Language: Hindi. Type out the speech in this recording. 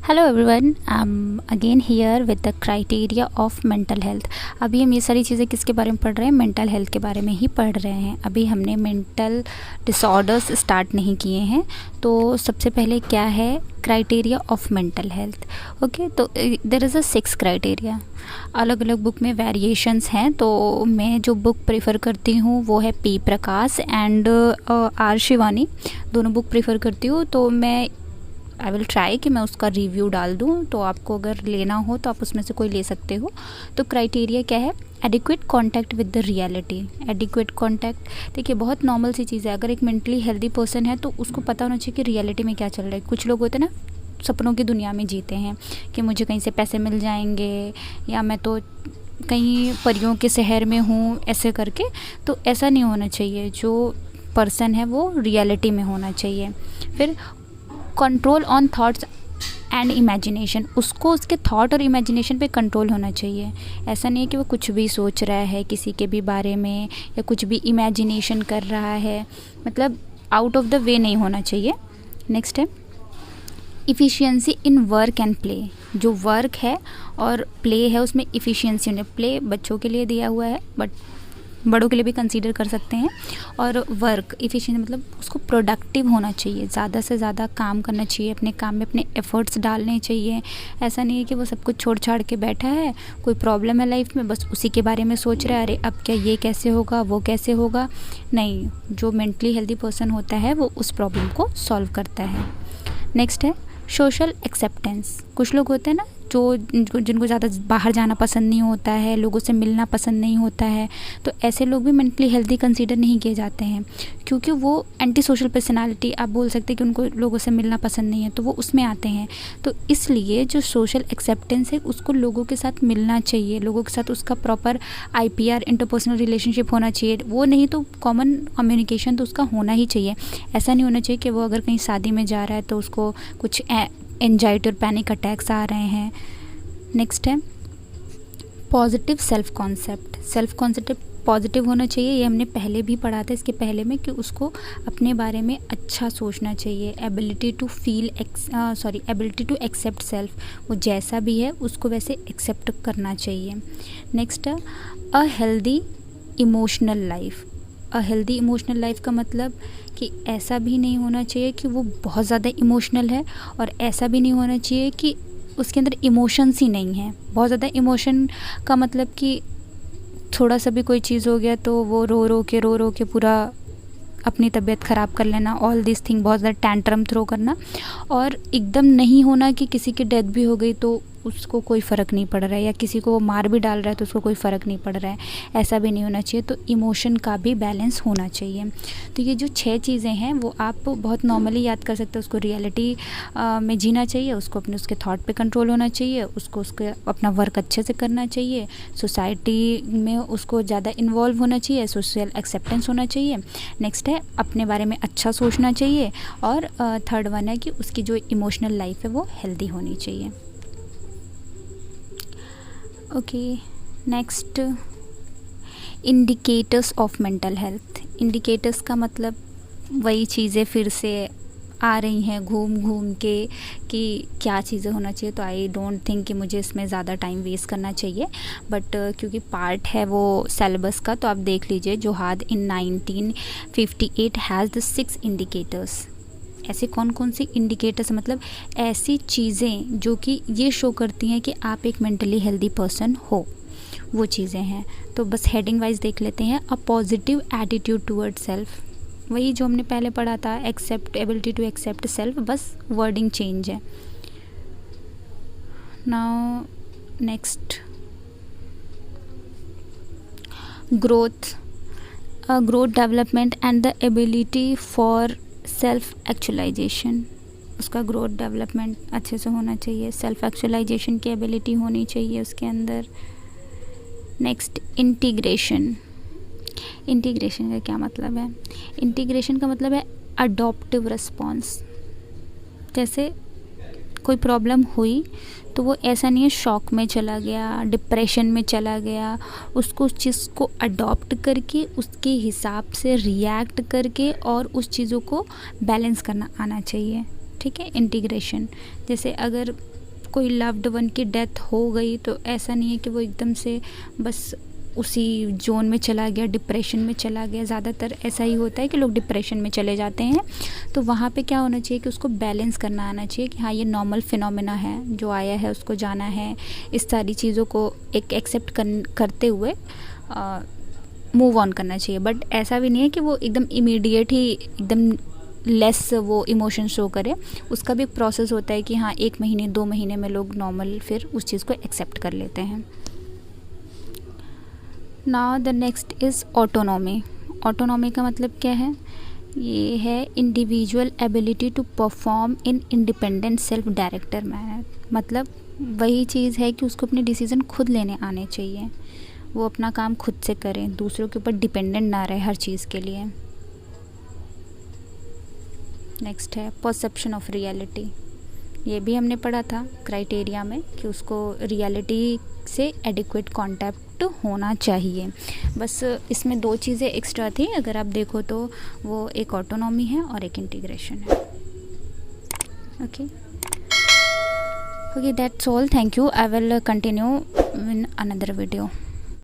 Hello everyone, I am again here with the criteria of mental health. अभी हम ये सारी चीज़ें किसके बारे में पढ़ रहे हैं? मेंटल हेल्थ के बारे में ही पढ़ रहे हैं। अभी हमने मेंटल डिसऑर्डर्स स्टार्ट नहीं किए हैं। तो सबसे पहले क्या है criteria of mental health? Okay, तो देयर इज़ अ 6 क्राइटेरिया। अलग अलग बुक में वेरिएशंस हैं। तो मैं जो बुक प्रेफर करती हूँ वो है P Prakash and R Shivani, दोनों बुक प्रेफर करती हूँ। तो मैं आई विल ट्राई कि मैं उसका रिव्यू डाल दूँ, तो आपको अगर लेना हो तो आप उसमें से कोई ले सकते हो। तो क्राइटेरिया क्या है? Adequate contact with the reality. Adequate contact देखिए बहुत नॉर्मल सी चीज़ है। अगर एक मेंटली हेल्दी पर्सन है तो उसको पता होना चाहिए कि रियलिटी में क्या चल रहा है। कुछ लोग होते हैं ना, सपनों की दुनिया में जीते हैं कि मुझे कहीं से पैसे मिल जाएंगे या मैं तो कहीं परियों के शहर में हूँ, ऐसे करके। तो ऐसा नहीं होना चाहिए। जो पर्सन है वो रियलिटी में होना चाहिए। फिर control on thoughts and imagination, उसको उसके थॉट और इमेजिनेशन पे कंट्रोल होना चाहिए। ऐसा नहीं है कि वो कुछ भी सोच रहा है किसी के भी बारे में या कुछ भी इमेजिनेशन कर रहा है, मतलब आउट ऑफ द वे नहीं होना चाहिए। नेक्स्ट है efficiency in work and play. जो वर्क है और प्ले है उसमें इफ़िशियंसी होनी। प्ले बच्चों के लिए दिया हुआ है बट बड़ों के लिए भी कंसीडर कर सकते हैं। और वर्क इफ़िशिएंट मतलब उसको प्रोडक्टिव होना चाहिए, ज़्यादा से ज़्यादा काम करना चाहिए, अपने काम में अपने एफ़र्ट्स डालने चाहिए। ऐसा नहीं है कि वो सब कुछ छोड़ छाड़ के बैठा है, कोई प्रॉब्लम है लाइफ में बस उसी के बारे में सोच रहा है, अरे अब क्या ये कैसे होगा वो कैसे होगा। नहीं, जो मेंटली हेल्दी पर्सन होता है वो उस प्रॉब्लम को सॉल्व करता है। नेक्स्ट है सोशल एक्सेप्टेंस। कुछ लोग होते हैं ना जो जिनको ज़्यादा बाहर जाना पसंद नहीं होता है, लोगों से मिलना पसंद नहीं होता है, तो ऐसे लोग भी मेंटली हेल्दी कंसीडर नहीं किए जाते हैं, क्योंकि वो एंटी सोशल पर्सनालिटी, आप बोल सकते हैं कि उनको लोगों से मिलना पसंद नहीं है, तो वो उसमें आते हैं। तो इसलिए जो सोशल एक्सेप्टेंस है उसको लोगों के साथ मिलना चाहिए, लोगों के साथ उसका प्रॉपर IPR इंटरपर्सनल रिलेशनशिप होना चाहिए। वो नहीं तो कॉमन कम्युनिकेशन तो उसका होना ही चाहिए। ऐसा नहीं होना चाहिए कि वो अगर कहीं शादी में जा रहा है तो उसको कुछ एंजाइटी और पैनिक अटैक्स आ रहे हैं। नेक्स्ट है positive self concept. Self concept positive होना चाहिए। ये हमने पहले भी पढ़ा था इसके पहले में, कि उसको अपने बारे में अच्छा सोचना चाहिए। एबिलिटी टू एक्सेप्ट सेल्फ, वो जैसा भी है उसको वैसे एक्सेप्ट करना चाहिए। नेक्स्ट है a healthy emotional life. A healthy emotional life का मतलब कि ऐसा भी नहीं होना चाहिए कि वो बहुत ज़्यादा इमोशनल है और ऐसा भी नहीं होना चाहिए कि उसके अंदर इमोशंस ही नहीं है। बहुत ज़्यादा इमोशन का मतलब कि थोड़ा सा भी कोई चीज़ हो गया तो वो रो रो के पूरा अपनी तबीयत ख़राब कर लेना, ऑल दिस थिंग, बहुत ज़्यादा टैंट्रम थ्रो करना। और एकदम नहीं होना कि किसी की डेथ भी हो गई तो उसको कोई फ़र्क नहीं पड़ रहा है, या किसी को वो मार भी डाल रहा है तो उसको कोई फ़र्क नहीं पड़ रहा है। ऐसा भी नहीं होना चाहिए। तो इमोशन का भी बैलेंस होना चाहिए। तो ये जो 6 चीज़ें हैं वो आप बहुत नॉर्मली याद कर सकते हो। उसको रियलिटी में जीना चाहिए, उसको अपने उसके थॉट पे कंट्रोल होना चाहिए, उसको उसके अपना वर्क अच्छे से करना चाहिए, सोसाइटी में उसको ज़्यादा इन्वॉल्व होना चाहिए, सोशल एक्सेप्टेंस होना चाहिए। नेक्स्ट है अपने बारे में अच्छा सोचना चाहिए, और थर्ड वन है कि उसकी जो इमोशनल लाइफ है वो हेल्दी होनी चाहिए। Okay, next indicators of mental health. Indicators का मतलब वही चीज़ें फिर से आ रही हैं घूम घूम के कि क्या चीज़ें होना चाहिए। तो आई डोंट थिंक कि मुझे इसमें ज़्यादा टाइम वेस्ट करना चाहिए, बट क्योंकि पार्ट है वो सिलेबस का, तो आप देख लीजिए। जोहाद इन 1958 हैज़ द 6 इंडिकेटर्स। ऐसे कौन कौन सी इंडिकेटर्स, मतलब ऐसी चीज़ें जो कि ये शो करती हैं कि आप एक मेंटली हेल्दी पर्सन हो, वो चीज़ें हैं। तो बस हेडिंग वाइज देख लेते हैं। A positive attitude toward self, वही जो हमने पहले पढ़ा था, accept, ability to accept self, बस वर्डिंग चेंज है। Now next growth development and the ability for self actualization. उसका ग्रोथ डेवलपमेंट अच्छे से होना चाहिए, सेल्फ एक्चुअलाइजेशन की एबिलिटी होनी चाहिए उसके अंदर। Next integration. इंटीग्रेशन का क्या मतलब है? इंटीग्रेशन का मतलब है अडॉप्टिव रिस्पॉन्स। जैसे कोई प्रॉब्लम हुई तो वो ऐसा नहीं है शॉक में चला गया, डिप्रेशन में चला गया, उसको उस चीज़ को अडॉप्ट करके उसके हिसाब से रिएक्ट करके और उस चीज़ों को बैलेंस करना आना चाहिए। ठीक है। इंटीग्रेशन, जैसे अगर कोई लव्ड वन की डेथ हो गई तो ऐसा नहीं है कि वो एकदम से बस उसी जोन में चला गया, डिप्रेशन में चला गया। ज़्यादातर ऐसा ही होता है कि लोग डिप्रेशन में चले जाते हैं। तो वहाँ पे क्या होना चाहिए कि उसको बैलेंस करना आना चाहिए कि हाँ ये नॉर्मल फिनोमेना है, जो आया है उसको जाना है, इस सारी चीज़ों को एक एक्सेप्ट करते हुए मूव ऑन करना चाहिए। बट ऐसा भी नहीं है कि वो एकदम इमीडिएट ही एकदम लेस वो इमोशन शो करे। उसका भी एक प्रोसेस होता है कि हाँ 1 महीने 2 महीने में लोग नॉर्मल फिर उस चीज़ को एक्सेप्ट कर लेते हैं। Now the next is autonomy. Autonomy का मतलब क्या है? ये है individual ability to perform in independent self director manner. मतलब वही चीज़ है कि उसको अपने डिसीज़न खुद लेने आने चाहिए, वो अपना काम खुद से करें, दूसरों के ऊपर डिपेंडेंट ना रहे हर चीज़ के लिए। नेक्स्ट है परसेप्शन ऑफ रियलिटी। ये भी हमने पढ़ा था क्राइटेरिया में कि उसको रियलिटी से एडिक्वेट कॉन्टैक्ट होना चाहिए। बस इसमें 2 चीज़ें एक्स्ट्रा थी अगर आप देखो तो, वो एक ऑटोनॉमी है और एक इंटीग्रेशन है। Okay that's all. Thank you. I will continue in another video.